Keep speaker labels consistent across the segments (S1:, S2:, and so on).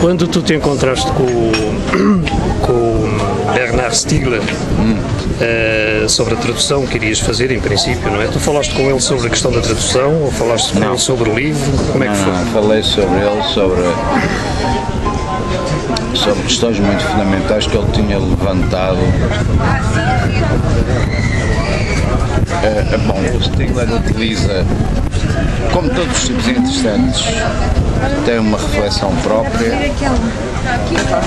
S1: Quando tu te encontraste com o Bernard Stiegler sobre a tradução que irias fazer, em princípio, não é? Tu falaste com ele sobre a questão da tradução ou falaste com ele sobre o livro? Como é que foi?
S2: Não, falei sobre ele, sobre questões muito fundamentais que ele tinha levantado. Bom, o Stiegler utiliza, como todos os tipos interessantes, tem uma reflexão própria,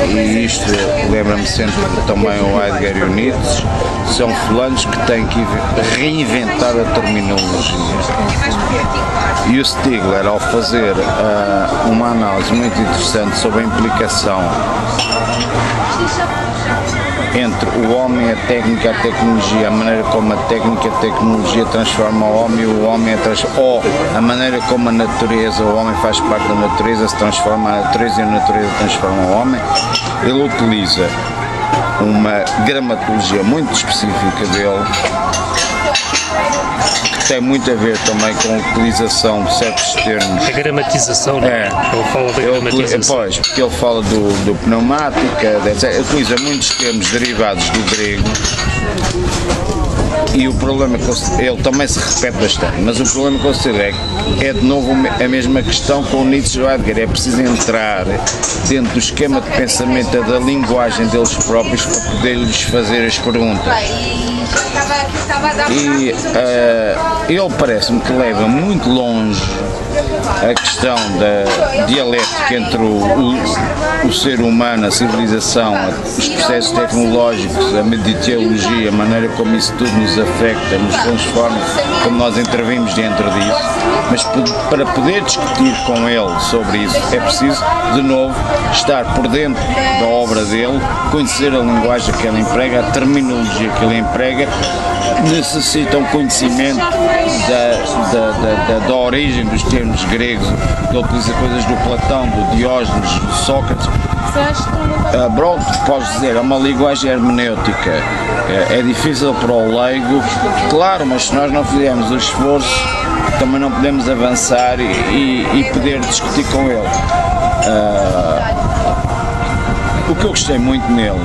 S2: e isto lembra-me sempre também o Heidegger e o Nietzsche. São fulanos que têm que reinventar a terminologia, e o Stiegler, ao fazer uma análise muito interessante sobre a implicação entre o homem, a técnica, a tecnologia, a maneira como a técnica e a tecnologia transforma o homem, o homem ou a maneira como a natureza, o homem faz parte da natureza, se transforma a natureza e a natureza transforma o homem. Ele utiliza uma gramatologia muito específica dele, que tem muito a ver também com a utilização de certos termos.
S1: A gramatização, não é? Ele fala da gramatização.
S2: Pois, porque ele fala do pneumática, ele utiliza muitos termos derivados do grego, e o problema é que ele também se repete bastante, mas o problema que eu sei é de novo a mesma questão com o Nietzsche e o Heidegger. É preciso entrar dentro do esquema de pensamento da linguagem deles próprios para poder-lhes fazer as perguntas. E ele parece-me que leva muito longe a questão da dialética entre o ser humano, a civilização, os processos tecnológicos, a meteorologia, a maneira como isso tudo nos afeta, nos transforma, como nós intervimos dentro disso. Mas para poder discutir com ele sobre isso é preciso, de novo, estar por dentro da obra dele, conhecer a linguagem que ele emprega, a terminologia que ele emprega. Necessita um conhecimento da origem dos termos gregos. Ele utiliza coisas do Platão, do Diógenes, do Sócrates. Pronto, podes dizer, é uma linguagem hermenêutica, é difícil para o leigo, claro, mas se nós não fizermos o esforço, também não podemos avançar e poder discutir com ele. O que eu gostei muito nele,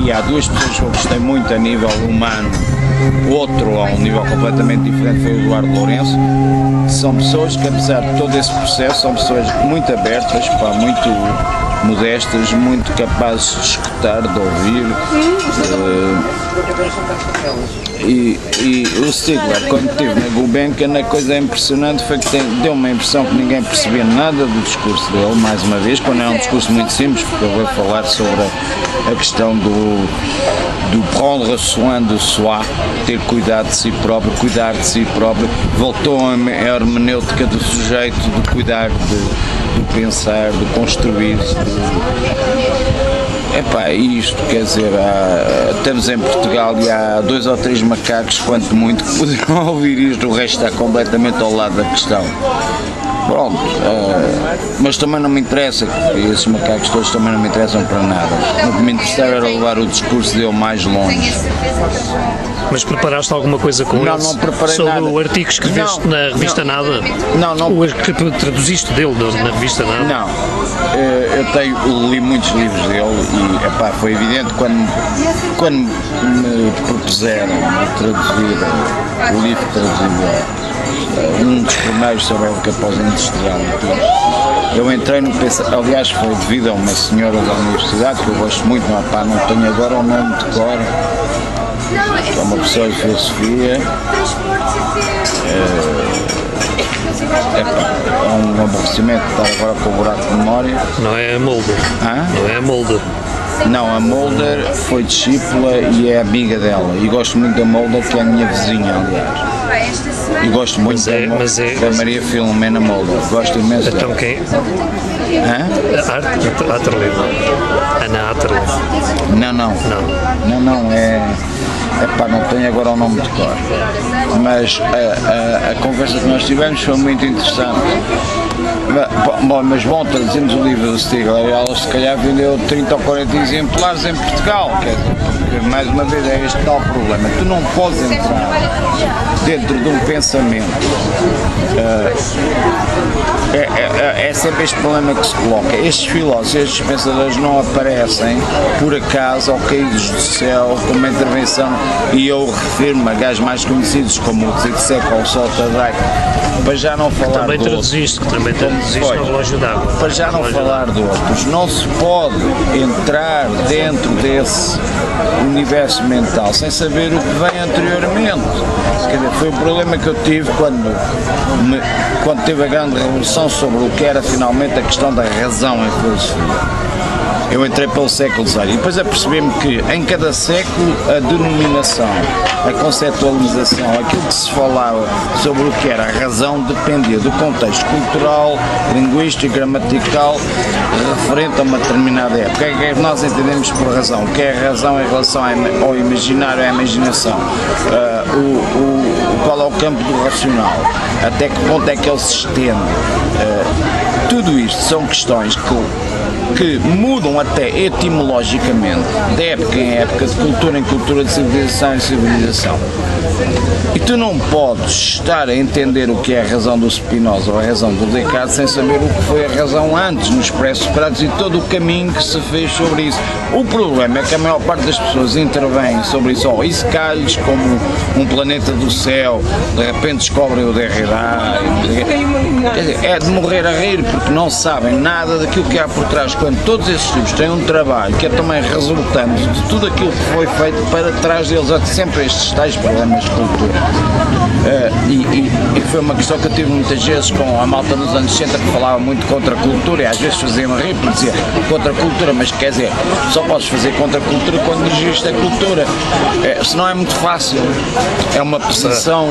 S2: e há duas pessoas que eu gostei muito a nível humano, outro a um nível completamente diferente foi o Eduardo Lourenço. São pessoas que, apesar de todo esse processo, são pessoas muito abertas, muito modestas, muito capazes de escutar, de ouvir. E o Stiegler, quando estive na Gulbenkian, a coisa impressionante foi que deu uma impressão que ninguém percebia nada do discurso dele, mais uma vez, quando é um discurso muito simples, porque eu vou falar sobre a questão do prendre soin de soi, ter cuidado de si próprio, cuidar de si próprio. Voltou a hermenêutica do sujeito, de cuidar, de pensar, de construir. Epá, isto quer dizer, estamos em Portugal e há 2 ou 3 macacos, quanto muito, que poderão ouvir isto, o resto está completamente ao lado da questão. Pronto, mas também não me interessa, esses macacos todos também não me interessam para nada. O que me interessava era levar o discurso dele mais longe.
S1: Mas preparaste alguma coisa com ele?
S2: Não preparei
S1: sobre
S2: nada.
S1: O artigo que escreveste na revista Nada?
S2: Não.
S1: O que traduziste dele na revista Nada?
S2: Não, eu li muitos livros dele e epá, foi evidente quando me propuseram de traduzir o livro traduzido, um dos primeiros sobre a época pós-industrial. Eu entrei no pensamento, aliás foi devido a uma senhora da universidade que eu gosto muito, não tenho agora o nome de cor, é uma pessoa de filosofia. É um aborrecimento estar agora com o buraco de memória.
S1: Não é a Mulder? Não é a Mulder?
S2: Não, a Mulder foi discípula e é amiga dela, e gosto muito da Mulder, que é a minha vizinha, aliás. E gosto muito da Maria Filomena Mulder, gosto imenso dela.
S1: Então quem? Atterley. Ana Atterley.
S2: Não, epá, não tenho agora o nome de cor, mas a conversa que nós tivemos foi muito interessante. Mas traduzimos o livro do Stiegler e ela se calhar vendeu 30 ou 40 exemplares em Portugal, quer dizer, mais uma vez é este tal problema. Tu não podes entrar dentro de um pensamento. É sempre este problema que se coloca. Estes filósofos, estes pensadores não aparecem por acaso ao caídos do céu com uma intervenção, e eu refiro-me a gajos mais conhecidos como o Zizek ou o Sloterdijk, para já não falar
S1: também
S2: de
S1: traduziste na relógio d'água.
S2: Para já não falar de outros, não se pode entrar dentro desse universo mental sem saber o que vem anteriormente. Quer dizer, foi o problema que eu tive quando teve a grande revolução sobre o que era finalmente a questão da razão em filosofia. Eu entrei pelo século XVIII e depois apercebi-me que em cada século a denominação, a conceptualização, aquilo que se falava sobre o que era a razão dependia do contexto cultural, linguístico e gramatical referente a uma determinada época. O que é que nós entendemos por razão? O que é a razão em relação ao imaginário, à imaginação? Qual é o campo do racional? Até que ponto é que ele se estende? Tudo isto são questões que mudam até etimologicamente, de época em época, de cultura em cultura, de civilização em civilização. E tu não podes estar a entender o que é a razão do Spinoza ou a razão do Descartes sem saber o que foi a razão antes nos pré-socráticos e todo o caminho que se fez sobre isso. O problema é que a maior parte das pessoas intervém sobre isso, e se calhos como um planeta do céu, de repente descobrem o Derrida. Quer dizer, é de morrer a rir, porque não sabem nada daquilo que há por trás, quando todos esses livros têm um trabalho que é também resultante de tudo aquilo que foi feito para trás deles. Há sempre estes tais problemas de cultura. E foi uma questão que eu tive muitas vezes com a malta dos anos 60 que falava muito contra a cultura, e às vezes faziam rir por dizer contra a cultura, mas quer dizer, só podes fazer contra a cultura quando dirigiste a cultura. Senão é muito fácil. É uma posição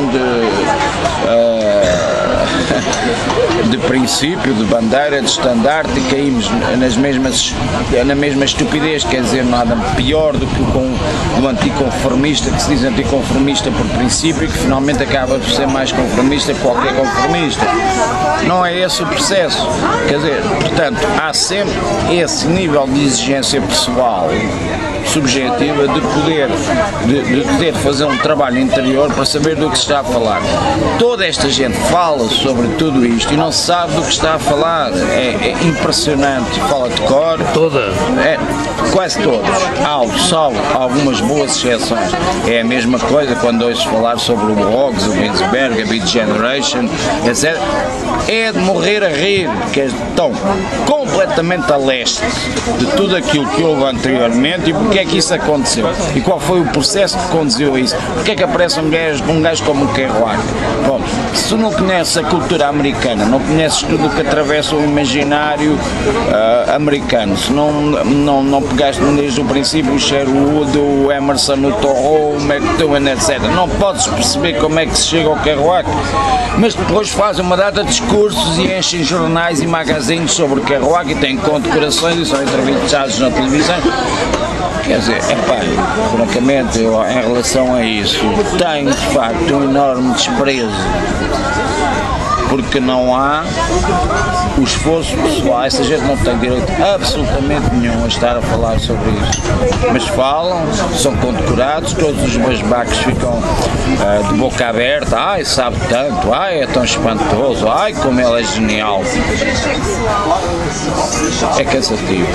S2: de princípio, de bandeira, de estandarte, e caímos na mesma estupidez. Quer dizer, nada pior do que o anticonformista, que se diz anticonformista por princípio e que finalmente acaba por ser mais conformista que qualquer conformista. Não é esse o processo. Quer dizer, portanto, há sempre esse nível de exigência pessoal, subjetiva, de poder fazer um trabalho interior para saber do que se está a falar. Toda esta gente fala sobre tudo isto e não sabe do que está a falar. É impressionante. Fala de cor.
S1: Toda?
S2: Quase todos. Salvo algumas boas exceções. É a mesma coisa quando ouço falar sobre o Hoggs, o Ginsberg, a Beat Generation, etc. É de morrer a rir, que estão completamente a leste de tudo aquilo que houve anteriormente e porque é que isso aconteceu e qual foi o processo que conduziu a isso. Porque é que aparece um gajo como o Kerouac? Bom, se tu não conheces a cultura americana, não conheces tudo o que atravessa o imaginário americano, se não pegaste desde o princípio o Sherwood, o Emerson, o Thoreau, o McTuhan, etc., não podes perceber como é que se chega ao Kerouac. Mas depois fazem uma data de discursos e enchem jornais e magazines sobre o Kerouac e têm condecorações e são entrevistados na televisão. Quer dizer, francamente, eu, em relação a isso, tenho de facto um enorme desprezo, porque não há o esforço pessoal. Essa gente não tem direito absolutamente nenhum a estar a falar sobre isso, mas falam, são condecorados, todos os basbacos ficam de boca aberta. Ai, sabe tanto, ai, é tão espantoso, ai, como ele é genial. É cansativo.